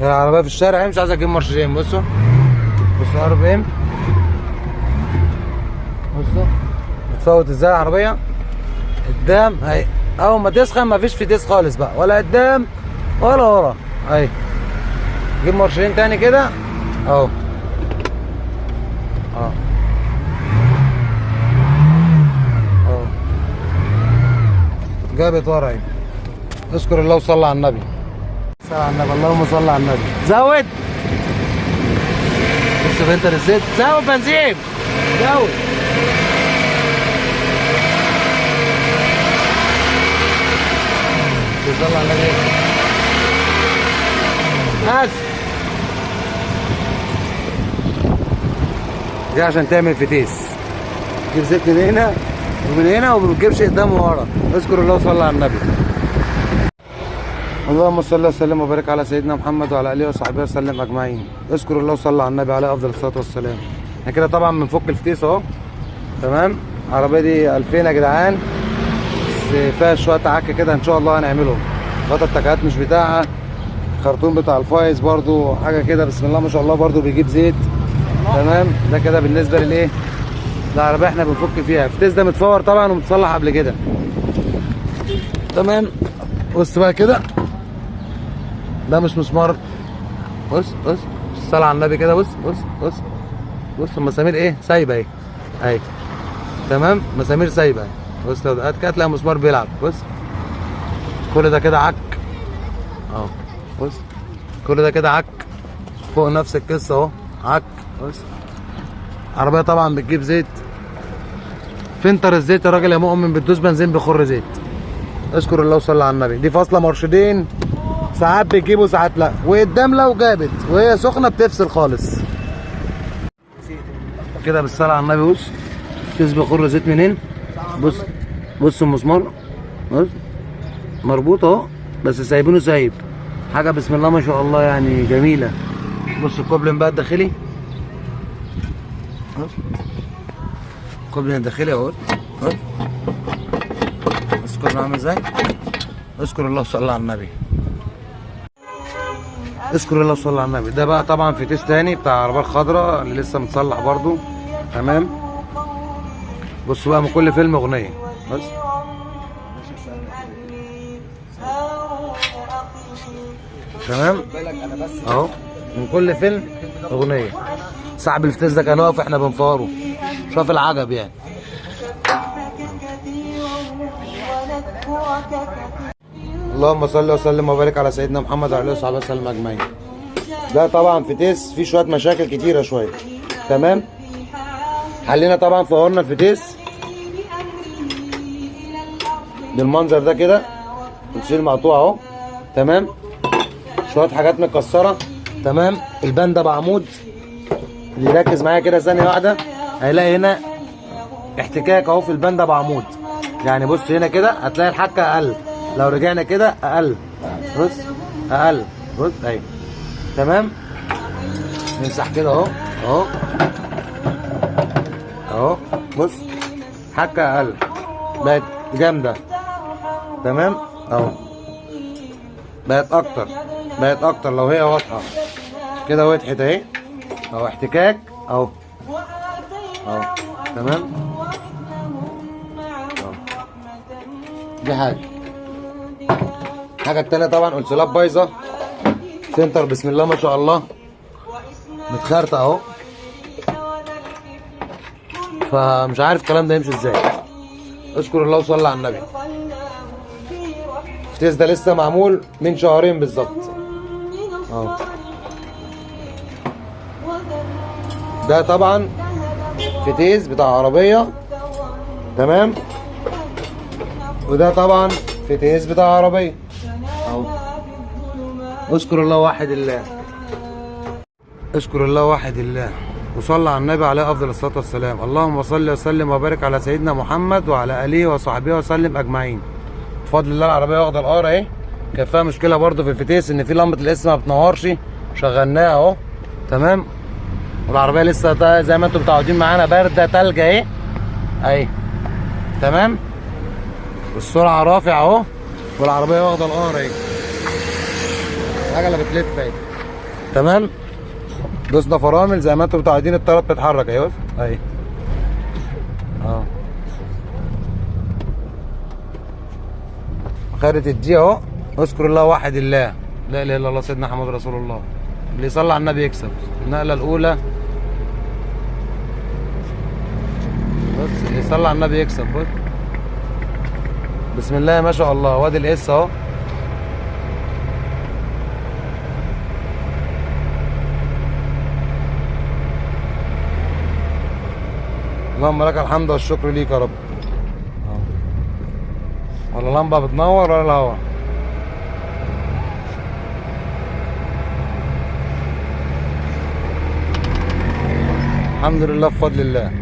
العربيه في الشارع مش عايز اجيب مرشدين. بصوا ار بي ام، بصوا بتفوت ازاي العربيه قدام اهي. اول ما تسخن مفيش فتيس خالص بقى، ولا قدام ولا ورا اهي. جيب مرشدين تاني كده اهو. اهو جابت ورا اهي. اذكر الله وصلى على النبي. صلى على النبي، اللهم صل على النبي. زود بص فلتر الزيت، زود بنزين، زود. صلى على النبي بس. دي عشان تعمل فتيس، تجيب زيت من هنا ومن هنا وما بتجيبش قدام وورا. اذكر الله وصلى على النبي. اللهم صل وسلم وبارك على سيدنا محمد وعلى اله وصحبه وسلم اجمعين. اذكر الله وصلى على النبي عليه افضل الصلاه والسلام. احنا كده طبعا بنفك الفتيس اهو. تمام. العربيه دي 2000 يا جدعان، بس فيها شويه عك كده ان شاء الله هنعملهم. غطا التكات مش بتاعها، الخرطوم بتاع الفايز برضو حاجه كده بسم الله ما شاء الله برضو بيجيب زيت. تمام. ده كده بالنسبه للايه؟ العربيه احنا بنفك فيها. الفتيس ده متفور طبعا ومتصلح قبل كده. تمام. بص بقى كده، ده مش مسمار. بص الصلاة على النبي كده. بص المسامير ايه سايبه اهي اهي. تمام. مسامير سايبه اهي. بص لو دقت كده هتلاقي مسمار بيلعب. بص كل ده كده عك اهو. بص كل ده كده عك فوق نفس القصه اهو عك. بص عربيه طبعا بتجيب زيت. فلتر الزيت يا راجل يا مؤمن، بتدوس بنزين بيخر زيت. اذكر الله وصلى على النبي. دي فاصله مرشدين، ساعات بتجيبه ساعات لا، وقدام لو جابت وهي سخنه بتفصل خالص كده بالصلاه على النبي. بص الفتيس بيخر زيت منين. بص المسمار بص مربوط اهو، بس سايبينه سايب حاجه بسم الله ما شاء الله يعني جميله. بص الكوبلين بقى الداخلي، الكوبلين الداخلي اهو. بص الكوبلين عامل ازاي. اذكر الله وصلى على النبي. اذكر الله وصلى على النبي. ده بقى طبعا فتيس تاني بتاع العربيه الخضراء اللي لسه متصلح برضو. تمام. بص بقى من كل فيلم اغنيه. بص تمام اهو، من كل فيلم اغنيه. صاحب الفتيس ده كان واقف احنا بنفاره، شوف العجب يعني. اللهم صل وسلم وبارك على سيدنا محمد وعلى اله وصحبه وسلم اجمعين. ده طبعا فتيس فيه شويه مشاكل كتيره شويه. تمام. حلينا طبعا فورنا الفتيس بالمنظر ده كده، الشيل مقطوع اهو. تمام. شويه حاجات متكسره. تمام. البان ده بعمود، اللي يركز معايا كده ثانيه واحده هيلاقي هنا احتكاك اهو في البان ده بعمود. يعني بص هنا كده هتلاقي الحكه اقل، لو رجعنا كده اقل. بص اقل. بص اهي. تمام. نمسح كده اهو اهو. بص حكه اقل بقت جامده. تمام اهو. بقت اكتر لو هي واضحه كده. وضحت اهي اهو. احتكاك اهو تمام اهو. دي حاجه التانيه طبعا قلسلات بايظه، سنتر بسم الله ما شاء الله متخرطه اهو. فمش عارف الكلام ده يمشي ازاي. اذكر الله وصلى على النبي. الفتيس ده لسه معمول من شهرين بالظبط اهو. ده طبعا فتيس بتاع عربيه. تمام. وده طبعا فتيس بتاع عربيه اهو. اذكر الله واحد الله. اذكر الله واحد الله وصلى على النبي عليه افضل الصلاه والسلام. اللهم صل وسلم وبارك على سيدنا محمد وعلى اله وصحبه وسلم اجمعين. بفضل الله العربيه واخده الار اهي. كان فيها مشكله برده في الفتيس ان في لمبه الاس ما بتنورش، شغلناها اهو. تمام. والعربيه لسه زي ما انتم متعودين معانا بارده تلج اهي. تمام. والسرعه رافع اهو، والعربيه واخده الار اهي. العجله بتلف اهي. تمام. دوسنا فرامل زي ما انتم متعودين، الطاره بتتحرك اهي. بص اهي اه. خدت الدي اهو. اذكر الله واحد الله، لا اله الا الله سيدنا محمد رسول الله. اللي يصلي على النبي يكسب. النقله الاولى بص، اللي يصلي على النبي يكسب. بص بسم الله ما شاء الله. وادي الاس اهو. اللهم لك الحمد والشكر ليك يا رب. ولا اللمبه بتنور ولا الهوا. الحمد لله بفضل الله.